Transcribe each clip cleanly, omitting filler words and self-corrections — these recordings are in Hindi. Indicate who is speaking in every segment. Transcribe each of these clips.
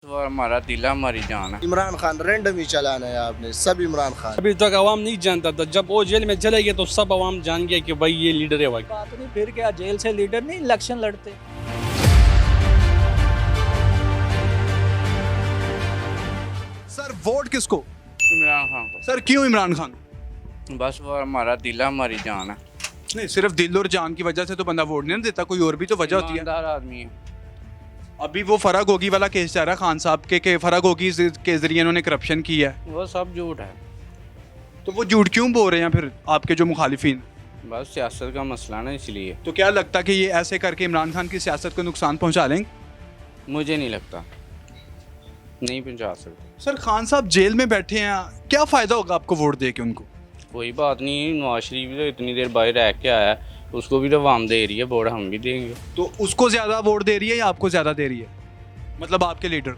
Speaker 1: वो हमारा दिल है, हमारी जान है।
Speaker 2: इमरान खान रैंडम ही चलाना है आपने, सब इमरान खान।
Speaker 3: अभी तक अवाम नहीं जानता था, जब वो जेल में चले गए तो सब अवाम जान गया कि भाई ये लीडर है। भाई
Speaker 4: बात नहीं, फिर क्या जेल से लीडर नहीं इलेक्शन लड़ते।
Speaker 5: सर वोट किसको?
Speaker 1: इमरान खान को।
Speaker 5: सर क्यों इमरान खान?
Speaker 1: बस वो हमारा दिल है, हमारी जान है।
Speaker 5: नहीं, सिर्फ दिल और जान की वजह से तो बंदा वोट नहीं देता, कोई और भी तो वजह होती है।
Speaker 1: ईमानदार आदमी है।
Speaker 5: अभी वो फराग होगी वाला केस जा रहा है खान साहब के फराग होगी के जरिए इन्होंने करप्शन किया है,
Speaker 1: वो सब झूठ है।
Speaker 5: तो वो झूठ क्यों बोल रहे हैं फिर आपके जो मुखालिफिन?
Speaker 1: बस सियासत का मसला ना, इसलिए।
Speaker 5: तो क्या लगता है कि ये ऐसे करके इमरान खान की सियासत को नुकसान पहुंचा लेंगे?
Speaker 1: मुझे नहीं लगता, नहीं पहुंचा सकते।
Speaker 5: सर खान साहब जेल में बैठे हैं, क्या फ़ायदा होगा आपको वोट दे के उनको?
Speaker 1: कोई बात नहीं, नवाज शरीफ तो इतनी देर बाहर रह के आया है, उसको भी तो वाम दे रही है, वोट हम भी देंगे।
Speaker 5: तो उसको ज़्यादा वोट दे रही है या आपको ज़्यादा दे रही है, मतलब आपके लीडर?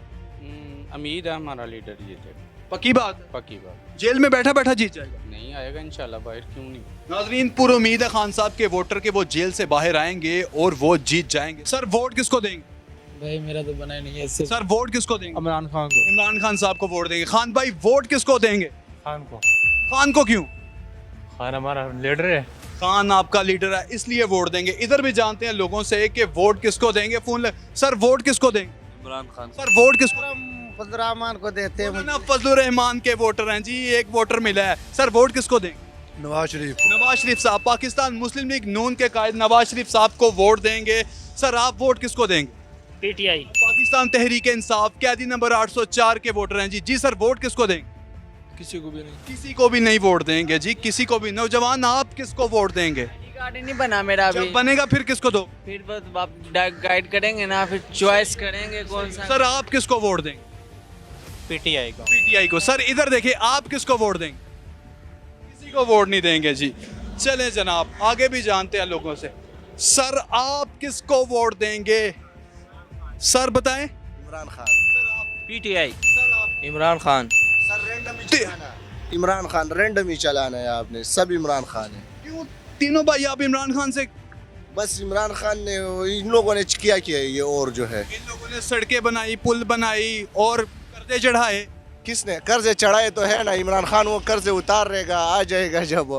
Speaker 1: उम्मीद है हमारा लीडर जीते।
Speaker 5: पक्की बात है?
Speaker 1: पक्की बात।
Speaker 5: जेल में बैठा बैठा जीत जाएगा?
Speaker 1: नहीं आएगा इंशाल्लाह बाहर, क्यों नहीं।
Speaker 5: नाजरीन, पूरी उम्मीद है खान साहब के वोटर के वो जेल से बाहर आएंगे और वो जीत जाएंगे। सर वोट किसको देंगे?
Speaker 4: भाई मेरा तो बना ही नहीं है इससे।
Speaker 5: सर वोट किसको देंगे?
Speaker 4: इमरान खान को।
Speaker 5: इमरान खान साहब को वोट देंगे। खान भाई वोट किसको देंगे?
Speaker 4: खान को।
Speaker 5: खान को क्यों?
Speaker 4: खान हमारा लीडर है।
Speaker 5: खान आपका लीडर है इसलिए वोट देंगे। इधर भी जानते हैं लोगों से कि वोट किसको देंगे। सर वोट किसको देंगे?
Speaker 1: इमरान खान।
Speaker 5: सर वोट किसको?
Speaker 2: फजलरहमान को देते हैं।
Speaker 5: ना फजलुर रहमान के वोटर हैं जी, एक वोटर मिला है। सर वोट किसको देंगे?
Speaker 2: नवाज शरीफ।
Speaker 5: नवाज शरीफ साहब, पाकिस्तान मुस्लिम लीग नून के कायद नवाज शरीफ साहब को वोट देंगे। सर आप वोट किसको देंगे?
Speaker 4: पीटीआई।
Speaker 5: पाकिस्तान तहरीक इंसाफ कैदी नंबर 804 के वोटर हैं जी। जी सर वोट किसको देंगे?
Speaker 4: किसी को भी नहीं।
Speaker 5: किसी को भी नहीं वोट देंगे जी, किसी को भी। नौजवान आप किसको वोट देंगे?
Speaker 6: कार्ड ही नहीं बना मेरा अभी।
Speaker 5: जब बनेगा फिर किसको दो?
Speaker 6: फिर बस आप गाइड करेंगे ना, फिर चॉइस करेंगे कौन सा।
Speaker 5: सर आप किसको वोट देंगे?
Speaker 4: पीटीआई को।
Speaker 5: पीटीआई को। सर इधर देखिए, आप किसको वोट देंगे? किसी को वोट नहीं देंगे जी। चलें जनाब, आगे भी जानते हैं लोगों से। सर आप किसको वोट देंगे? सर बताएं।
Speaker 2: इमरान खान।
Speaker 6: पीटीआई।
Speaker 5: सर आप।
Speaker 6: इमरान खान।
Speaker 2: सर रैंडम ही चलाना है। इमरान खान रैंडम ही चलाना है आपने, सब इमरान खान है।
Speaker 5: क्यों तीनों भाई आप इमरान खान से?
Speaker 2: बस इमरान खान ने, इन लोगों ने किया ये और जो है।
Speaker 5: इन लोगों ने सड़कें बनाई, पुल बनाई और कर्जे चढ़ाए।
Speaker 2: किसने कर्जे चढ़ाए? तो है ना इमरान खान, वो कर्जे उतार रहेगा, आ जाएगा जब।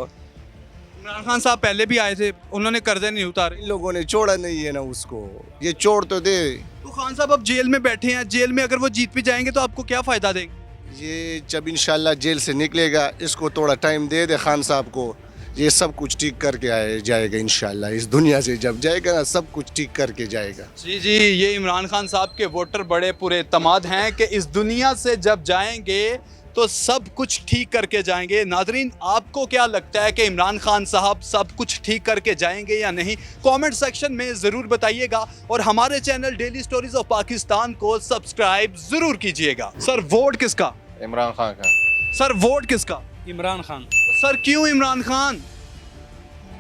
Speaker 5: इमरान खान साहब पहले भी आए थे, उन्होंने कर्जे नहीं उतारे।
Speaker 2: इन लोगों ने छोड़ा नहीं है ना उसको, ये छोड़ तो दे।
Speaker 5: तो खान साहब अब जेल में बैठे हैं, जेल में अगर वो जीत भी जाएंगे तो आपको क्या फायदा देंगे?
Speaker 2: ये जब इंशाल्लाह जेल से निकलेगा, इसको थोड़ा टाइम दे दे खान साहब को, ये सब कुछ ठीक करके आए जाएगा इंशाल्लाह। इस दुनिया से जब जाएगा ना, सब कुछ ठीक करके जाएगा।
Speaker 5: जी जी, ये इमरान खान साहब के वोटर बड़े पूरे तमाद हैं कि इस दुनिया से जब जाएंगे तो सब कुछ ठीक करके जाएंगे। नाजरीन, आपको क्या लगता है कि इमरान खान साहब सब कुछ ठीक करके जाएंगे या नहीं? कमेंट सेक्शन में ज़रूर बताइएगा और हमारे channel daily stories of Pakistan को सब्सक्राइब ज़रूर कीजिएगा। सर वोट किसका?
Speaker 7: इमरान खान का।
Speaker 5: सर वोट किसका?
Speaker 3: इमरान खान।
Speaker 5: सर क्यों इमरान खान?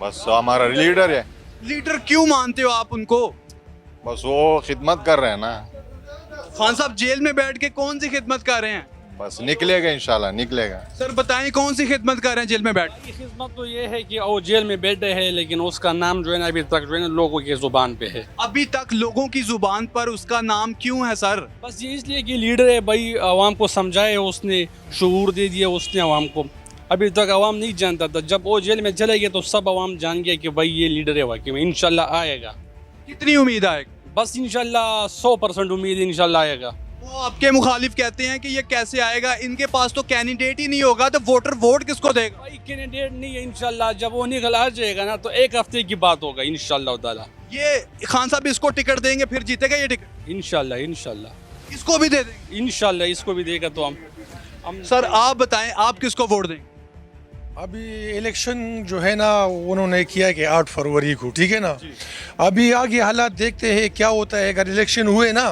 Speaker 7: बस हमारा लीडर है,
Speaker 5: लीडर क्यों मानते हो आप उनको?
Speaker 7: बस वो खिदमत कर रहे हैं ना।
Speaker 5: खान साहब जेल में बैठ के कौन सी खिदमत कर रहे हैं?
Speaker 7: बस निकलेगा इंशाल्लाह, निकलेगा।
Speaker 5: सर बताएं कौन सी खिदमत कर रहे हैं जेल में बैठ?
Speaker 3: की खिदमत तो ये है कि वो जेल में बैठे है, लेकिन उसका नाम जो है ना अभी तक जो है ना लोगों की जुबान पे है।
Speaker 5: अभी तक लोगों की जुबान पर उसका नाम क्यों है सर?
Speaker 3: बस ये इसलिए कि लीडर है भाई, आवाम को समझाए उसने, शऊर दे दिया उसने आवाम को। अभी तक आवाम नहीं जानता था, जब वो जेल में चले गए तो सब आवाम जान गया कि भाई ये लीडर है वाकई में। इंशाल्लाह आएगा।
Speaker 5: कितनी उम्मीद आएगी?
Speaker 3: बस इंशाल्लाह 100% उम्मीद है, इंशाल्लाह आएगा।
Speaker 5: वो आपके मुखालिफ कहते हैं कि ये कैसे आएगा, इनके पास तो कैंडिडेट ही नहीं होगा, तो वोटर वोट किसको देगा?
Speaker 3: भाई कैंडिडेट नहीं है, इंशाल्लाह जब वो निकल आ जाएगा ना तो एक हफ्ते की बात होगा इंशाल्लाह ताला।
Speaker 5: ये खान साहब इसको टिकट देंगे फिर जीतेगा ये टिकट?
Speaker 3: इंशाल्लाह इंशाल्लाह
Speaker 5: इसको भी दे देंगे?
Speaker 3: इंशाल्लाह इसको भी देगा तो हम
Speaker 5: सर आप बताएं, आप किसको वोट देंगे?
Speaker 8: अभी इलेक्शन जो है ना उन्होंने किया कि 8 फरवरी को, ठीक है ना। अभी आगे हालात देखते हैं क्या होता है। अगर इलेक्शन हुए ना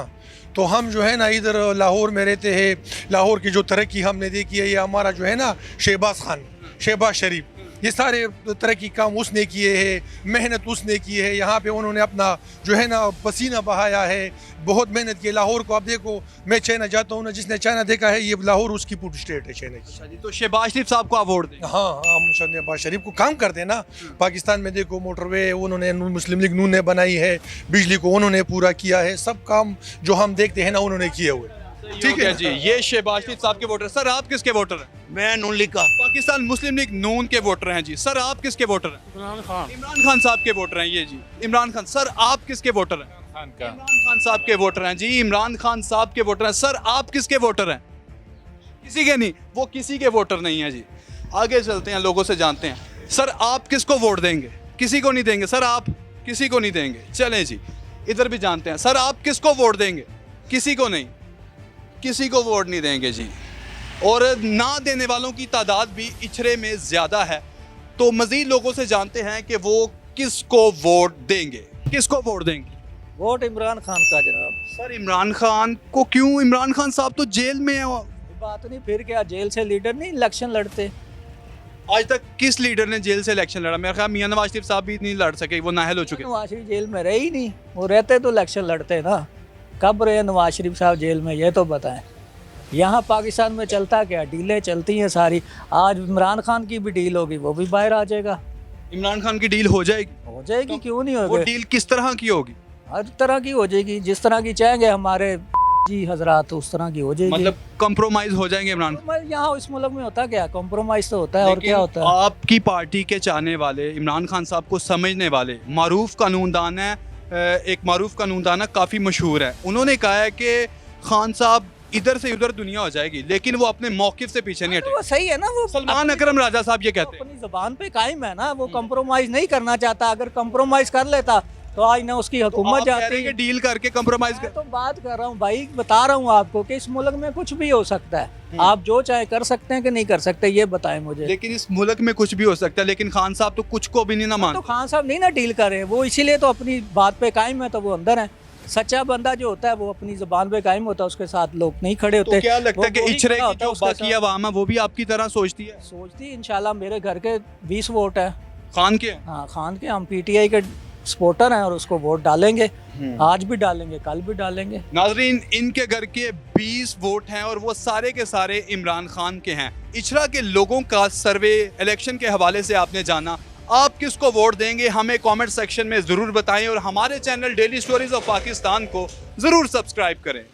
Speaker 8: तो हम जो है ना इधर लाहौर में रहते हैं, लाहौर की जो तरक्की हमने देखी है, ये हमारा जो है ना शहबाज शरीफ, ये सारे तरक्की काम उसने किए हैं, मेहनत उसने की है। यहाँ पे उन्होंने अपना जो है ना पसीना बहाया है, बहुत मेहनत की। लाहौर को आप देखो, मैं चाइना जाता हूँ ना, जिसने चाइना देखा है ये लाहौर उसकी पूरी स्टेट है चाइना की।
Speaker 5: तो शहबाज शरीफ साहब को आप वोट दें?
Speaker 8: हाँ हम शहबाज शरीफ को काम करते हैं ना। पाकिस्तान में देखो मोटरवे उन्होंने मुस्लिम लीग नून ने बनाई है, बिजली को उन्होंने पूरा किया है, सब काम जो हम देखते हैं ना उन्होंने किए हुए।
Speaker 5: ठीक है जी, ये शहबाज शरीफ साहब के वोटर। सर आप किसके वोटर हैं?
Speaker 9: मैं नून लीग का।
Speaker 5: पाकिस्तान मुस्लिम लीग नून के वोटर हैं जी। सर आप किसके वोटर हैं?
Speaker 3: इमरान खान।
Speaker 5: इमरान खान साहब के वोटर हैं ये जी। इमरान खान। सर आप किसके वोटर हैं?
Speaker 7: खान का
Speaker 5: इमरान खान साहब के वोटर हैं जी। इमरान खान साहब के वोटर हैं। सर आप किसके वोटर हैं? किसी के नहीं, वो किसी के वोटर नहीं है जी। आगे चलते हैं, लोगों से जानते हैं। सर आप किसको वोट देंगे? किसी को नहीं देंगे। सर आप किसी को नहीं देंगे। चलें जी, इधर भी जानते हैं। सर आप किसको वोट देंगे? किसी को नहीं, किसी को वोट नहीं देंगे जी। और ना देने वालों की तादाद भी इछरे में ज़्यादा है। तो मज़ीद लोगों से जानते हैं कि वो किसको वोट देंगे। किसको वोट देंगे?
Speaker 9: वोट इमरान खान का जनाब।
Speaker 5: सर इमरान खान को क्यों? इमरान खान साहब तो जेल में है।
Speaker 9: बात नहीं, फिर क्या जेल से लीडर नहीं इलेक्शन लड़ते?
Speaker 5: आज तक किस लीडर ने जेल से इलेक्शन लड़ा? मेरा ख्याल मियां नवाज शरीफ साहब भी नहीं लड़ सके, वो नाहल हो चुके।
Speaker 9: नवाज शरीफ जेल में रहे ही नहीं, वो रहते तो इलेक्शन लड़ते ना। कब रहे नवाज शरीफ साहब जेल में, ये तो बताएं। यहाँ पाकिस्तान में चलता क्या, डीलें चलती हैं सारी। आज इमरान खान की भी डील होगी, वो भी बाहर आ जाएगा।
Speaker 5: इमरान खान की डील हो जाएगी?
Speaker 9: हो जाएगी, क्यों नहीं
Speaker 5: वो
Speaker 9: होगी?
Speaker 5: डील किस तरह की होगी?
Speaker 9: हर तरह की हो जाएगी, जिस तरह की चाहेंगे हमारे जी हजरात, उस तरह की हो जाएगी।
Speaker 5: मतलब कंप्रोमाइज हो जाएंगे इमरान खान?
Speaker 9: यहाँ इस मुल्क में होता क्या, कॉम्प्रोमाइज तो होता है। और क्या होता है?
Speaker 5: आपकी पार्टी के चाहने वाले, इमरान खान साहब को समझने वाले मारूफ कानूनदान है, एक मारूफ कानूनदान है, काफ़ी मशहूर है। उन्होंने कहा है कि खान साहब इधर से उधर दुनिया हो जाएगी, लेकिन वो अपने मौक़िफ़ से पीछे नहीं हटे।
Speaker 9: वो सही है ना, वो
Speaker 5: सलमान अकरम राजा साहब ये कहते हैं।
Speaker 9: अपनी जबान पे कायम है ना, वो कॉम्प्रोमाइज नहीं करना चाहता। अगर कॉम्प्रोमाइज कर लेता तो आज ना उसकी हुकूमत
Speaker 5: आप कह रहे
Speaker 9: जाती।
Speaker 5: हैं कि डील करके कंप्रोमाइज
Speaker 9: मैं तो बात कर रहा हूँ भाई, बता रहा हूँ आपको कि इस मुल्क में कुछ भी हो सकता है। आप जो चाहे कर सकते हैं कि नहीं कर सकते, ये बताएं मुझे।
Speaker 5: लेकिन इस मुल्क में कुछ भी हो सकता है, लेकिन खान साहब तो कुछ को भी नहीं ना
Speaker 9: तो
Speaker 5: मानते।
Speaker 9: खान साहब नहीं ना डील करे, वो इसीलिए तो अपनी बात पे कायम है, तो वो अंदर है। सच्चा बंदा जो होता है वो अपनी जुबान पे कायम होता है, उसके साथ लोग नहीं खड़े होते।
Speaker 5: तो क्या लगता है कि
Speaker 9: वो वही
Speaker 5: इछरे
Speaker 9: खड़ा
Speaker 5: की
Speaker 9: होता है
Speaker 5: जो
Speaker 9: उसके
Speaker 5: बाकी
Speaker 9: साथ।
Speaker 5: अवाम है वो भी आपकी तरह सोचती है?
Speaker 9: सोचती इंशाल्लाह। मेरे घर के 20 वोट है
Speaker 5: खान के?
Speaker 9: हाँ, खान के। हम पीटीआई के सपोर्टर हैं और उसको वोट डालेंगे। आज भी डालेंगे, कल भी डालेंगे।
Speaker 5: नाजरीन, इनके घर के 20 वोट हैं और वो सारे के सारे इमरान खान के हैं। इछरा के लोगों का सर्वे इलेक्शन के हवाले से आपने जाना। आप किसको वोट देंगे हमें कमेंट सेक्शन में ज़रूर बताएं और हमारे channel daily stories of Pakistan को ज़रूर सब्सक्राइब करें।